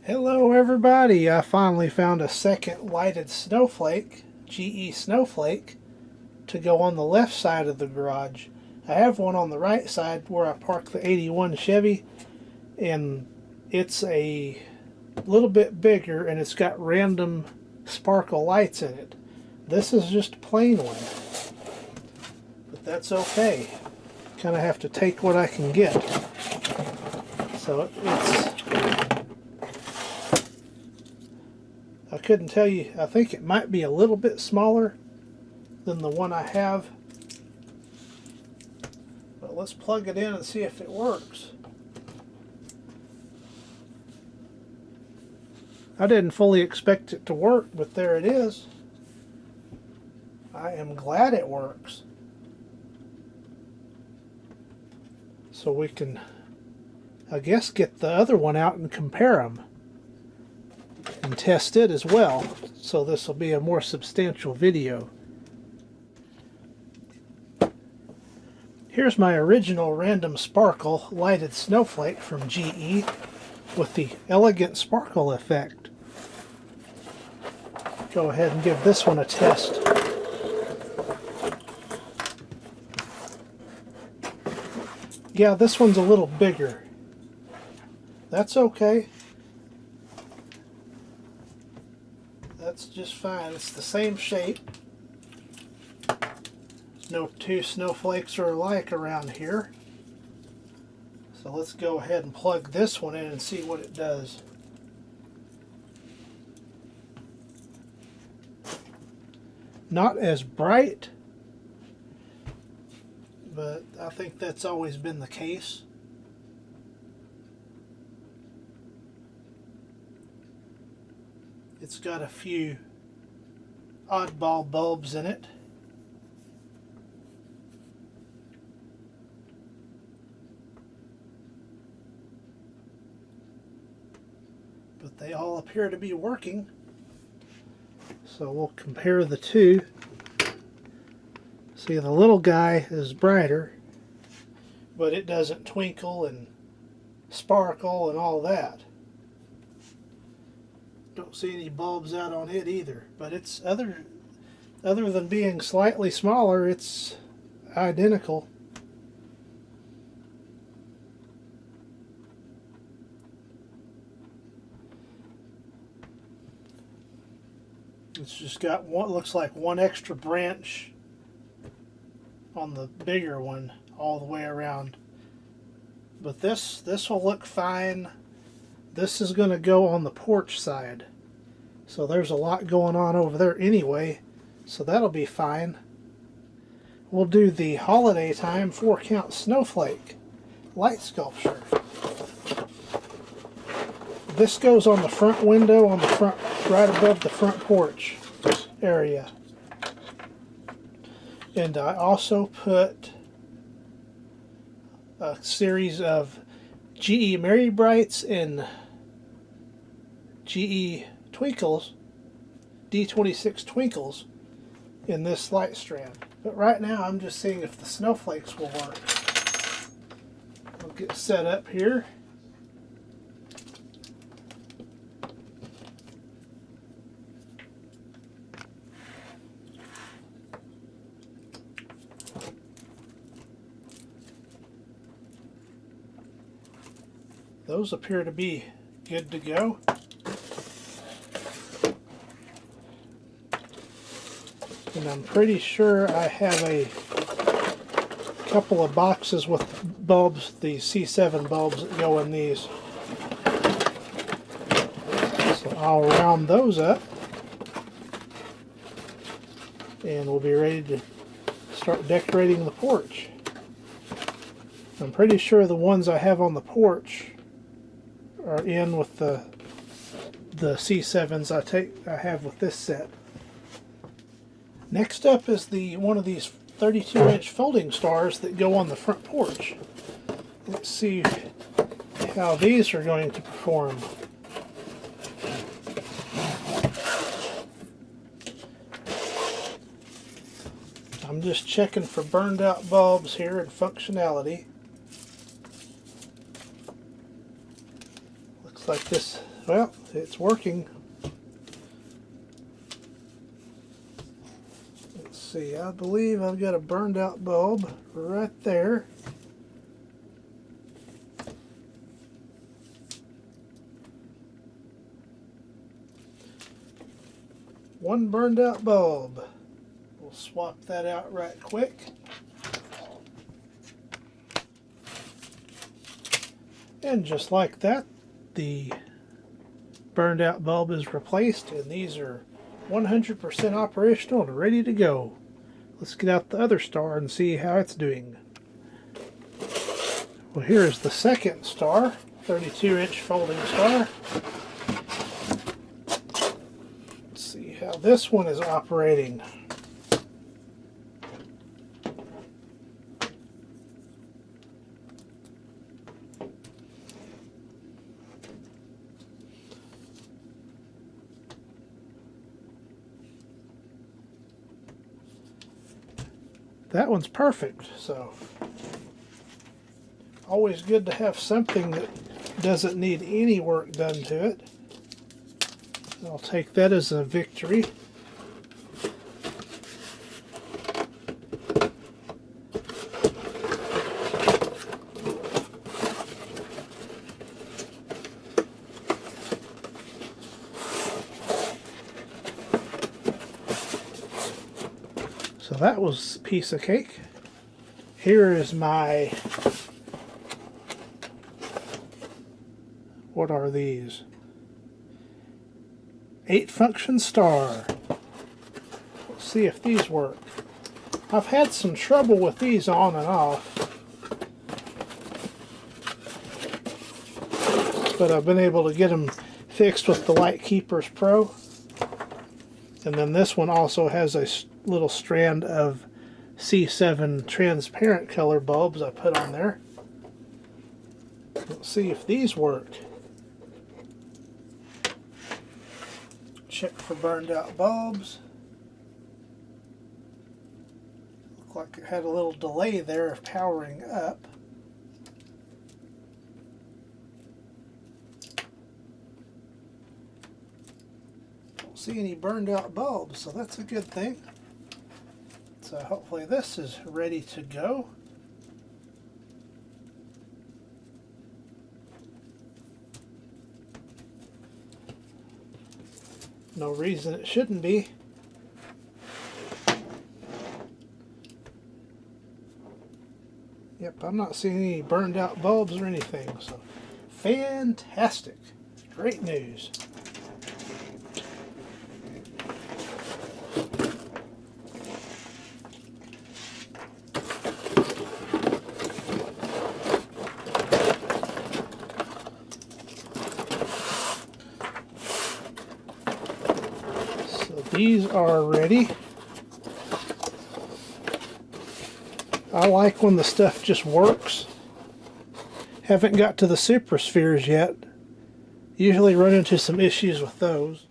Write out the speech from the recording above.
Hello everybody, I finally found a second lighted snowflake, GE Snowflake, to go on the left side of the garage. I have one on the right side where I park the 81 Chevy, and it's a little bit bigger and it's got random sparkle lights in it. This is just a plain one, but that's okay. Kind of have to take what I can get. So I couldn't tell you, I think it might be a little bit smaller than the one I have. But let's plug it in and see if it works. I didn't fully expect it to work, but there it is. I am glad it works. So we can, I guess, get the other one out and compare them. And test it as well, so this will be a more substantial video. Here's my original Random Sparkle Lighted Snowflake from GE with the elegant sparkle effect. Go ahead and give this one a test. Yeah, this one's a little bigger. That's okay. That's just fine. It's the same shape. No two snowflakes are alike around here. So let's go ahead and plug this one in and see what it does. Not as bright, but I think that's always been the case. It's got a few oddball bulbs in it. But they all appear to be working. So we'll compare the two. See, the little guy is brighter, but it doesn't twinkle and sparkle and all that. Don't see any bulbs out on it either, but it's other than being slightly smaller, it's identical. It's just got one, looks like one extra branch on the bigger one all the way around. But this will look fine. This is going to go on the porch side. So there's a lot going on over there anyway. So that'll be fine. We'll do the holiday time 4-count snowflake light sculpture. This goes on the front window on the front, right above the front porch area. And I also put a series of GE Merry Brights and GE Twinkles, D26 Twinkles, in this light strand. But right now I'm just seeing if the snowflakes will work. I'll get set up here. Those appear to be good to go. And I'm pretty sure I have a couple of boxes with bulbs, the C7 bulbs that go in these. So I'll round those up and we'll be ready to start decorating the porch. I'm pretty sure the ones I have on the porch are in with the C7s I have with this set. Next up is one of these 32-inch folding stars that go on the front porch. Let's see how these are going to perform. I'm just checking for burned out bulbs here and functionality. Looks like this Well, it's working. Let's see, I believe I've got a burned out bulb right there. One burned out bulb. We'll swap that out right quick. And just like that, the burned out bulb is replaced, and these are 100% operational and ready to go. Let's get out the other star and see how it's doing. Well, here is the second star, 32-inch folding star. Let's see how this one is operating. That one's perfect, so always good to have something that doesn't need any work done to it. I'll take that as a victory. So that was a piece of cake. Here is my, what are these? 8-function star. Let's see if these work. I've had some trouble with these on and off, but I've been able to get them fixed with the Light Keepers Pro. And then this one also has a little strand of C7 transparent color bulbs I put on there. Let's see if these work. Check for burned out bulbs. Looked like it had a little delay there of powering up. Don't see any burned out bulbs, so that's a good thing. So hopefully this is ready to go. No reason it shouldn't be. Yep, I'm not seeing any burned out bulbs or anything, so fantastic. Great news. These are ready. I like when the stuff just works. Haven't got to the super spheres yet. Usually run into some issues with those.